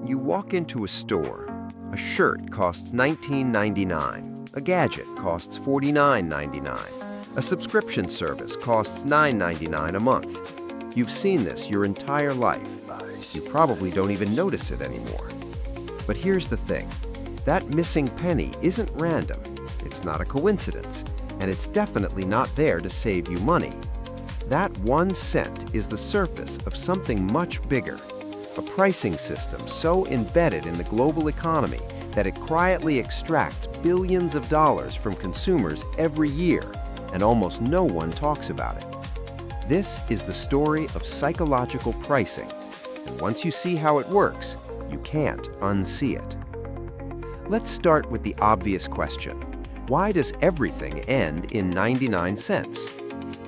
You walk into a store. A shirt costs $19.99. A gadget costs $49.99. A subscription service costs $9.99 a month. You've seen this your entire life. You probably don't even notice it anymore. But here's the thing. That missing penny isn't random. It's not a coincidence. And it's definitely not there to save you money. That 1 cent is the surface of something much bigger. A pricing system so embedded in the global economy that it quietly extracts billions of dollars from consumers every year, and almost no one talks about it. This is the story of psychological pricing, and once you see how it works, you can't unsee it. Let's start with the obvious question. Why does everything end in 99 cents?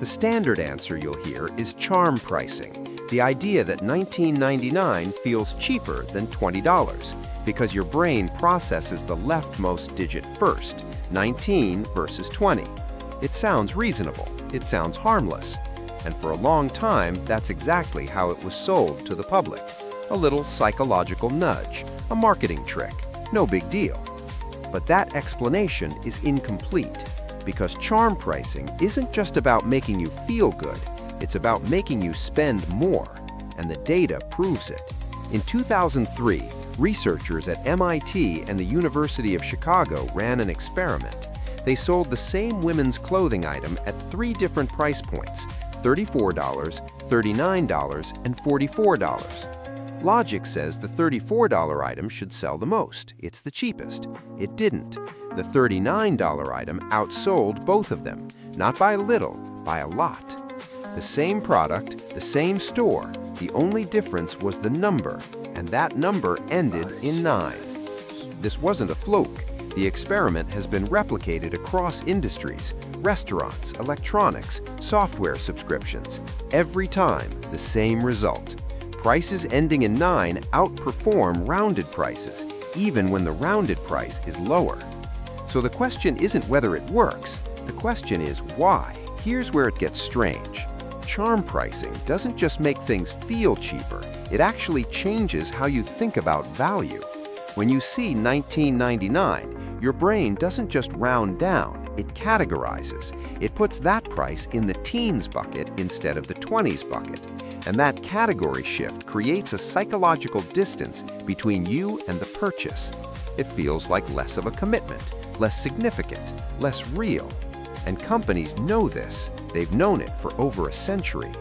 The standard answer you'll hear is charm pricing, the idea that $19.99 feels cheaper than $20 because your brain processes the leftmost digit first, 19 versus 20. It sounds reasonable, it sounds harmless, and for a long time, that's exactly how it was sold to the public. A little psychological nudge, a marketing trick, no big deal. But that explanation is incomplete, because charm pricing isn't just about making you feel good, it's about making you spend more, and the data proves it. In 2003, researchers at MIT and the University of Chicago ran an experiment. They sold the same women's clothing item at 3 different price points: $34, $39, and $44. Logic says the $34 item should sell the most. It's the cheapest. It didn't. The $39 item outsold both of them, not by a little, by a lot. The same product, the same store, the only difference was the number, and that number ended in 9. This wasn't a fluke. The experiment has been replicated across industries, restaurants, electronics, software subscriptions. Every time, the same result. Prices ending in 9 outperform rounded prices, even when the rounded price is lower. So the question isn't whether it works, the question is why. Here's where it gets strange. Charm pricing doesn't just make things feel cheaper, it actually changes how you think about value. When you see $19.99, your brain doesn't just round down, it categorizes. It puts that price in the teens bucket instead of the 20s bucket. And that category shift creates a psychological distance between you and the purchase. It feels like less of a commitment, less significant, less real. And companies know this. They've known it for over a century.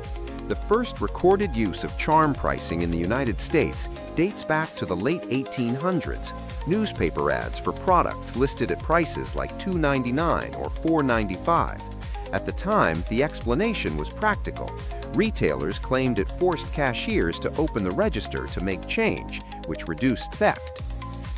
The first recorded use of charm pricing in the United States dates back to the late 1800s. Newspaper ads for products listed at prices like $2.99 or $4.95. At the time, the explanation was practical. Retailers claimed it forced cashiers to open the register to make change, which reduced theft.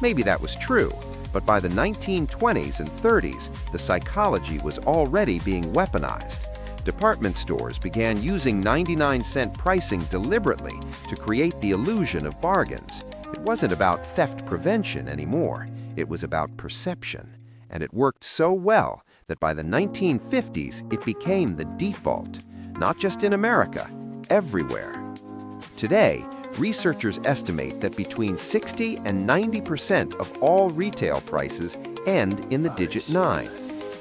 Maybe that was true, but by the 1920s and 30s, the psychology was already being weaponized. Department stores began using 99-cent pricing deliberately to create the illusion of bargains. It wasn't about theft prevention anymore. It was about perception. And it worked so well that by the 1950s, it became the default. Not just in America, everywhere. Today, researchers estimate that between 60 and 90% of all retail prices end in the digit 9.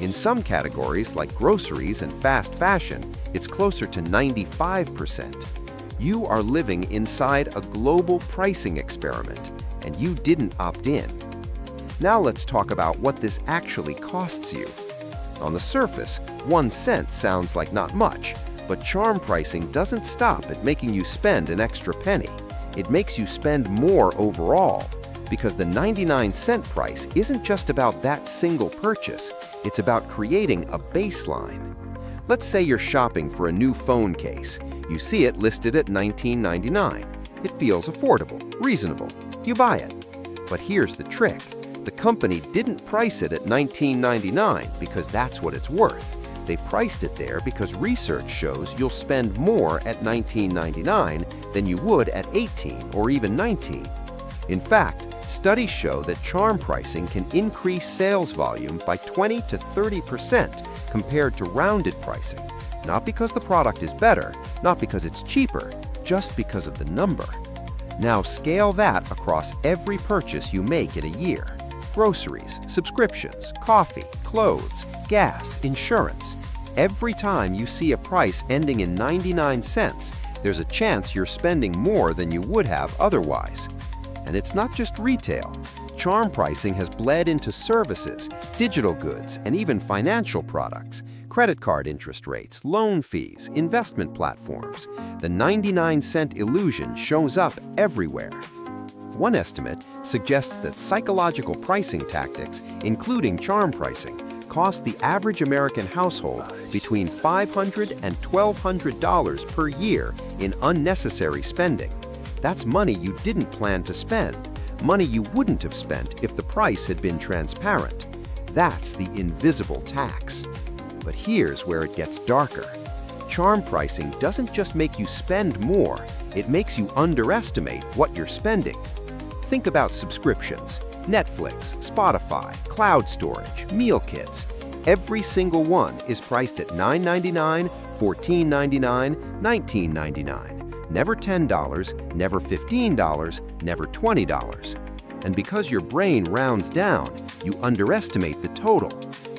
In some categories, like groceries and fast fashion, it's closer to 95%. You are living inside a global pricing experiment, and you didn't opt in. Now let's talk about what this actually costs you. On the surface, 1 cent sounds like not much, but charm pricing doesn't stop at making you spend an extra penny. It makes you spend more overall, because the 99-cent price isn't just about that single purchase, it's about creating a baseline. Let's say you're shopping for a new phone case. You see it listed at $19.99. It feels affordable, reasonable. You buy it. But here's the trick. The company didn't price it at $19.99 because that's what it's worth. They priced it there because research shows you'll spend more at $19.99 than you would at $18 or even $19. In fact, studies show that charm pricing can increase sales volume by 20 to 30% compared to rounded pricing. Not because the product is better, not because it's cheaper, just because of the number. Now scale that across every purchase you make in a year. Groceries, subscriptions, coffee, clothes, gas, insurance. Every time you see a price ending in 99 cents, there's a chance you're spending more than you would have otherwise. And it's not just retail. Charm pricing has bled into services, digital goods, and even financial products. Credit card interest rates, loan fees, investment platforms. The 99-cent illusion shows up everywhere. One estimate suggests that psychological pricing tactics, including charm pricing, cost the average American household between $500 and $1,200 per year in unnecessary spending. That's money you didn't plan to spend, money you wouldn't have spent if the price had been transparent. That's the invisible tax. But here's where it gets darker. Charm pricing doesn't just make you spend more, it makes you underestimate what you're spending. Think about subscriptions. Netflix, Spotify, cloud storage, meal kits. Every single one is priced at $9.99, $14.99, $19.99. Never $10, never $15, never $20. And because your brain rounds down, you underestimate the total.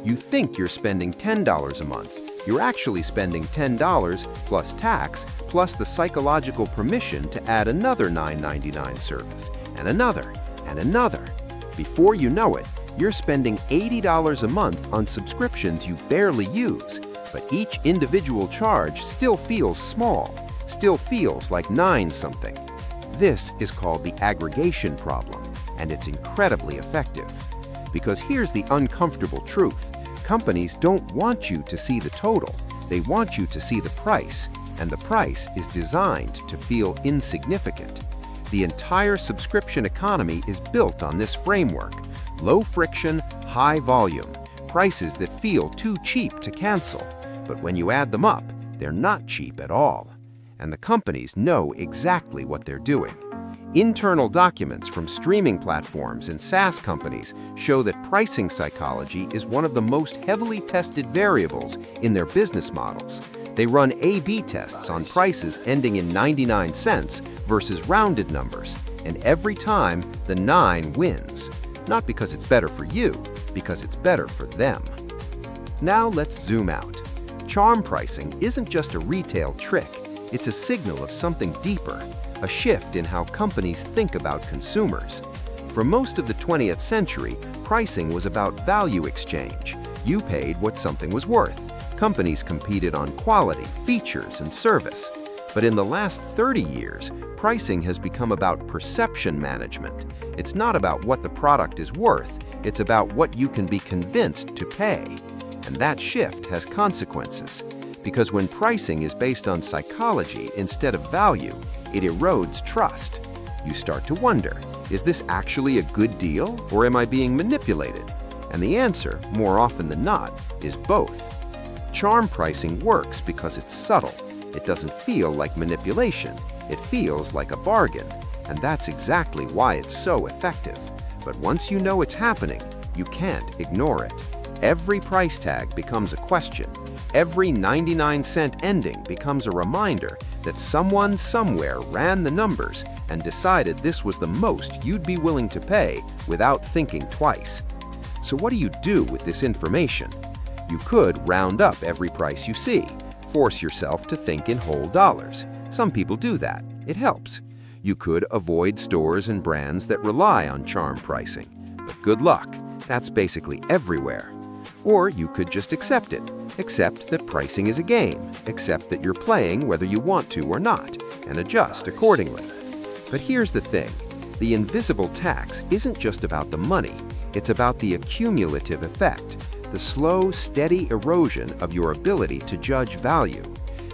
You think you're spending $10 a month. You're actually spending $10 plus tax, plus the psychological permission to add another $9.99 service, and another, and another. Before you know it, you're spending $80 a month on subscriptions you barely use, but each individual charge still feels small, still feels like 9-something. This is called the aggregation problem, and it's incredibly effective. Because here's the uncomfortable truth. Companies don't want you to see the total. They want you to see the price, and the price is designed to feel insignificant. The entire subscription economy is built on this framework. Low friction, high volume, prices that feel too cheap to cancel. But when you add them up, they're not cheap at all. And the companies know exactly what they're doing. Internal documents from streaming platforms and SaaS companies show that pricing psychology is one of the most heavily tested variables in their business models. They run A/B tests on prices ending in 99 cents versus rounded numbers, and every time, the 9 wins. Not because it's better for you, because it's better for them. Now let's zoom out. Charm pricing isn't just a retail trick, it's a signal of something deeper, a shift in how companies think about consumers. For most of the 20th century, pricing was about value exchange. You paid what something was worth. Companies competed on quality, features, and service. But in the last 30 years, pricing has become about perception management. It's not about what the product is worth, it's about what you can be convinced to pay. And that shift has consequences. Because when pricing is based on psychology instead of value, it erodes trust. You start to wonder, is this actually a good deal, or am I being manipulated? And the answer, more often than not, is both. Charm pricing works because it's subtle. It doesn't feel like manipulation. It feels like a bargain. And that's exactly why it's so effective. But once you know it's happening, you can't ignore it. Every price tag becomes a question. Every 99-cent ending becomes a reminder that someone somewhere ran the numbers and decided this was the most you'd be willing to pay without thinking twice. So what do you do with this information? You could round up every price you see. Force yourself to think in whole dollars. Some people do that. It helps. You could avoid stores and brands that rely on charm pricing. But good luck. That's basically everywhere. Or you could just accept it. Accept that pricing is a game. Accept that you're playing whether you want to or not, and adjust accordingly. But here's the thing. The invisible tax isn't just about the money. It's about the accumulative effect. The slow, steady erosion of your ability to judge value.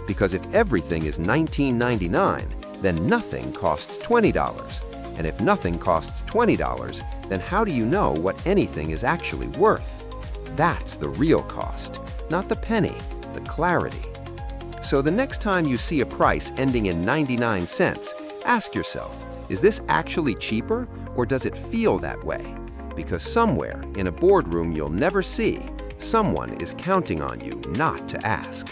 Because if everything is $19.99, then nothing costs $20. And if nothing costs $20, then how do you know what anything is actually worth? That's the real cost, not the penny, the clarity. So the next time you see a price ending in 99 cents, ask yourself, is this actually cheaper, or does it feel that way? Because somewhere in a boardroom you'll never see, someone is counting on you not to ask.